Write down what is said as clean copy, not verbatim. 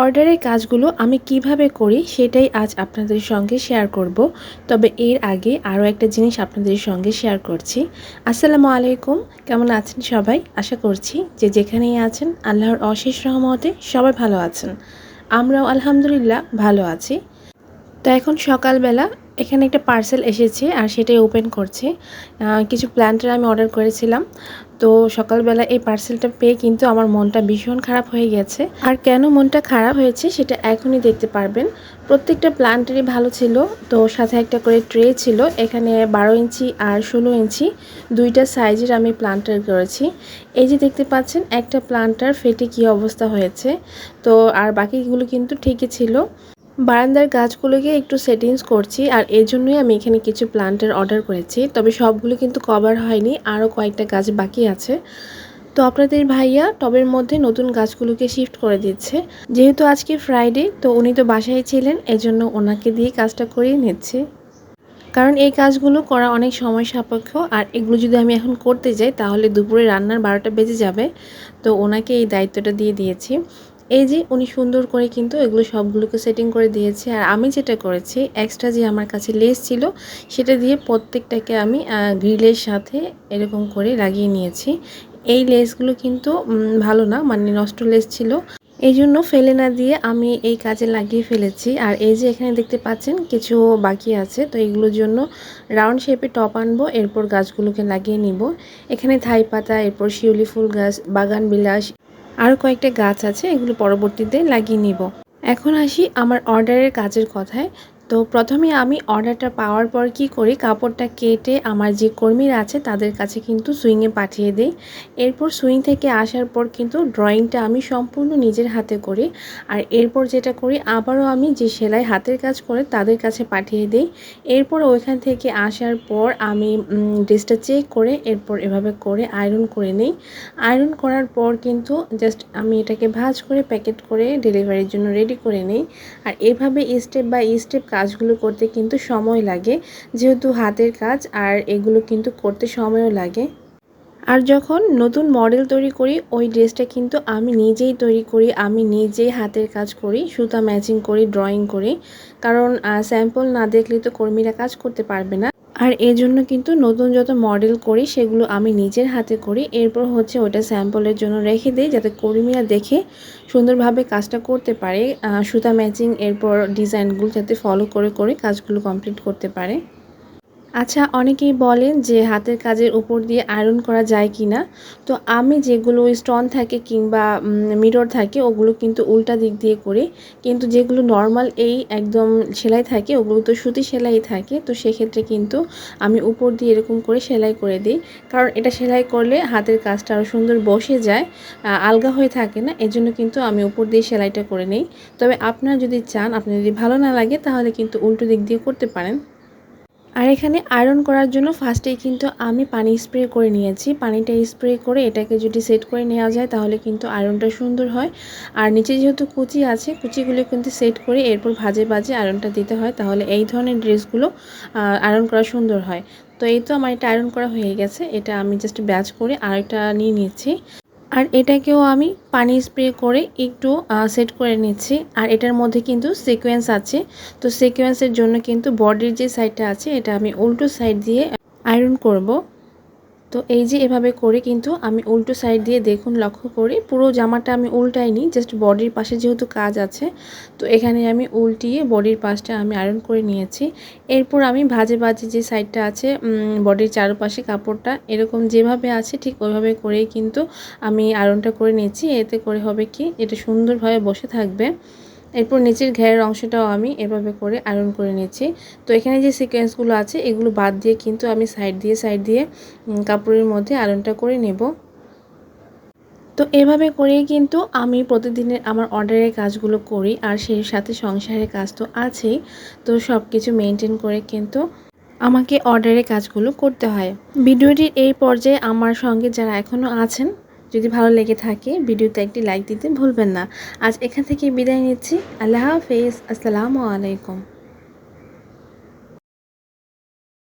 অর্ডারের কাজগুলো আমি কিভাবে করি সেটাই আজ আপনাদের সঙ্গে শেয়ার করব। তবে এর আগে আরও একটা জিনিস আপনাদের সঙ্গে শেয়ার করছি। আসসালামু আলাইকুম, কেমন আছেন সবাই? আশা করছি যে যেখানেই আছেন আল্লাহর অশেষ রহমতে সবাই ভালো আছেন। আমরাও আলহামদুলিল্লাহ ভালো আছি। তো এখন সকালবেলা এখানে একটা পার্সেল এসেছে আর সেটাই ওপেন করছে। কিছু প্ল্যান্টার আমি অর্ডার করেছিলাম। তো সকালবেলা এই পার্সেলটা পেয়ে কিন্তু আমার মনটা ভীষণ খারাপ হয়ে গেছে। আর কেন মনটা খারাপ হয়েছে সেটা এখনই দেখতে পারবেন। প্রত্যেকটা প্ল্যান্টারই ভালো ছিল। তো সাথে একটা করে ট্রে ছিল। এখানে 12 ইঞ্চি আর 16 ইঞ্চি দুইটা সাইজের আমি প্ল্যান্টার করেছি। এই যে দেখতে পাচ্ছেন একটা প্ল্যান্টার ফেটে কী অবস্থা হয়েছে। তো আর বাকিগুলো কিন্তু ঠিকই ছিল। বারান্দার গাছগুলোকে একটু সেটিংস করছি আর এর জন্যই আমি এখানে কিছু প্ল্যান্টের অর্ডার করেছি। তবে সবগুলো কিন্তু কভার হয়নি, আরও কয়েকটা গাছ বাকি আছে। তো আপনাদের ভাইয়া টবের মধ্যে নতুন গাছগুলোকে শিফট করে দিচ্ছে। যেহেতু আজকে ফ্রাইডে, তো উনি তো বাসায় ছিলেন, এজন্য ওনাকে দিয়ে কাজটা করিয়ে নিচ্ছি। কারণ এই কাজগুলো করা অনেক সময় সাপেক্ষ, আর এগুলো যদি আমি এখন করতে যাই তাহলে দুপুরে রান্নার 12টা বেজে যাবে। তো ওনাকে এই দায়িত্বটা দিয়ে দিয়েছি। এই যে উনি সুন্দর করে কিন্তু এগুলো সবগুলোকে সেটিং করে দিয়েছে। আর আমি যেটা করেছি, এক্সট্রা যে আমার কাছে লেস ছিল সেটা দিয়ে প্রত্যেকটাকে আমি গ্রিলের সাথে এরকম করে লাগিয়ে নিয়েছি। এই লেসগুলো কিন্তু ভালো না, মানে নষ্ট লেস ছিল। এই জন্য ফেলে না দিয়ে আমি এই কাজে লাগিয়ে ফেলেছি। আর এই যে এখানে দেখতে পাচ্ছেন কিছু বাকি আছে, তো এগুলোর জন্য রাউন্ড শেপে টপ আনবো, এরপর গাছগুলোকে লাগিয়ে নিব। এখানে থাই পাতা, এরপর শিউলি ফুল গাছ, বাগান বিলাস, আরও কয়েকটা গাছ আছে, এগুলো পরবর্তীতে লাগিয়ে নিব। এখন আসি আমার অর্ডারের কাজের কথায়। তো প্রথমে আমি অর্ডারটা পাওয়ার পর কি করি, কাপড়টা কেটে আমার যে কর্মীরা আছে তাদের কাছে কিন্তু সুইংয়ে পাঠিয়ে দিই। এরপর সুইং থেকে আসার পর কিন্তু ড্রয়িংটা আমি সম্পূর্ণ নিজের হাতে করি। আর এরপর যেটা করি, আবারও আমি যে সেলাই হাতের কাজ করে তাদের কাছে পাঠিয়ে দিই। এরপর ওইখান থেকে আসার পর আমি ড্রেসটা চেক করে এরপর এভাবে করে আয়রন করে নিই। আয়রন করার পর কিন্তু জাস্ট আমি এটাকে ভাঁজ করে প্যাকেট করে ডেলিভারির জন্য রেডি করে নিই। আর এভাবে স্টেপ বাই স্টেপ কাজগুলো করতে কিন্তু সময় লাগে, যেহেতু হাতের কাজ, আর এগুলো কিন্তু করতে সময়ও লাগে। আর যখন নতুন মডেল তৈরি করি, ওই ড্রেসটা কিন্তু আমি নিজেই তৈরি করি, আমি নিজেই হাতের কাজ করি, সুতা ম্যাচিং করি, ড্রয়িং করি। কারণ স্যাম্পল না দেখলে তো কর্মীরা কাজ করতে পারবে না। আর এজন্য কিন্তু নতুন যত মডেল করি সেগুলো আমি নিজের হাতে করি। এরপর হচ্ছে ওটা স্যাম্পলের জন্য রেখে দিই, যাতে কর্মীরা দেখে সুন্দরভাবে কাজটা করতে পারে। সুতা ম্যাচিং এরপর ডিজাইনগুলো যাতে ফলো করে করে কাজগুলো কমপ্লিট করতে পারে। আচ্ছা, অনেকেই বলেন যে হাতের কাজের উপর দিয়ে আয়রন করা যায় কি না। তো আমি যেগুলো স্টোন থাকে কিংবা মিরর থাকে ওগুলো কিন্তু উল্টা দিক দিয়ে করি। কিন্তু যেগুলো নর্মাল এই একদম সেলাই থাকে ওগুলো তো সুতি সেলাই থাকে, তো সেক্ষেত্রে কিন্তু আমি উপর দিয়ে এরকম করে সেলাই করে দিই। কারণ এটা সেলাই করলে হাতের কাজটা আরও সুন্দর বসে যায়, আলগা হয়ে থাকে না। এজন্য কিন্তু আমি উপর দিয়ে সেলাইটা করে নিই। তবে আপনারা যদি চান, আপনার যদি ভালো না লাগে তাহলে কিন্তু উল্টো দিক দিয়ে করতে পারেন। আর এখানে আয়রন করার জন্য ফার্স্টেই কিন্তু আমি পানি স্প্রে করে নিয়েছি। পানিটা স্প্রে করে এটাকে যদি সেট করে নেওয়া যায় তাহলে কিন্তু আয়রনটা সুন্দর হয়। আর নিচে যেহেতু কুচি আছে, কুচিগুলো কিন্তু সেট করে এরপর ভাজে ভাজে আয়রনটা দিতে হয়, তাহলে এই ধরনের ড্রেসগুলো আয়রন করা সুন্দর হয়। তো এই তো আমার এটা আয়রন করা হয়ে গেছে। এটা আমি জাস্ট ব্যাচ করে আরেকটা নিয়ে নিচ্ছি। আর এটাকেও আমি পানি স্প্রে করে একটু সেট করে নিচ্ছি। আর এটার মধ্যে কিন্তু সিকোয়েন্স আছে। তো সিকোয়েন্সের জন্য কিন্তু বডির যে সাইডটা আছে এটা আমি উল্টো সাইড দিয়ে আয়রন করব। তো এই যে এভাবে করে কিন্তু আমি উল্টো সাইড দিয়ে, দেখুন লক্ষ্য করে, পুরো জামাটা আমি উল্টাইনি, জাস্ট বডির পাশে যেহেতু কাজ আছে তো এখানে আমি উল্টিয়ে বডির পাশটা আমি আয়রন করে নিয়েছি। এরপর আমি ভাজে ভাজে যে সাইডটা আছে বডির চারপাশে কাপড়টা এরকম যেভাবে আছে ঠিক ওইভাবে করেই কিন্তু আমি আয়রনটা করে নিয়েছি। এতে করে হবে কি, এটা সুন্দরভাবে বসে থাকবে। এরপর নিচের ঘেরের অংশটাও আমি এভাবে করে আয়রন করে নিচ্ছি। তো এখানে যে সিকোয়েন্সগুলো আছে এগুলো বাদ দিয়ে কিন্তু আমি সাইড দিয়ে কাপড়ের মধ্যে আয়রনটা করে নেব। তো এভাবে করেই কিন্তু আমি প্রতিদিনের আমার অর্ডারের কাজগুলো করি। আর সেই সাথে সংসারের কাজ তো আছেই। তো সব কিছু মেনটেন করে কিন্তু আমাকে অর্ডারের কাজগুলো করতে হয়। ভিডিওটির এই পর্যায়ে আমার সঙ্গে যারা এখনও আছেন, যদি ভালো লেগে থাকে ভিডিওতে একটি লাইক দিতে ভুলবেন না। আজ এখান থেকে বিদায় নিচ্ছি। আল্লাহ হাফেজ। আসসালামু আলাইকুম।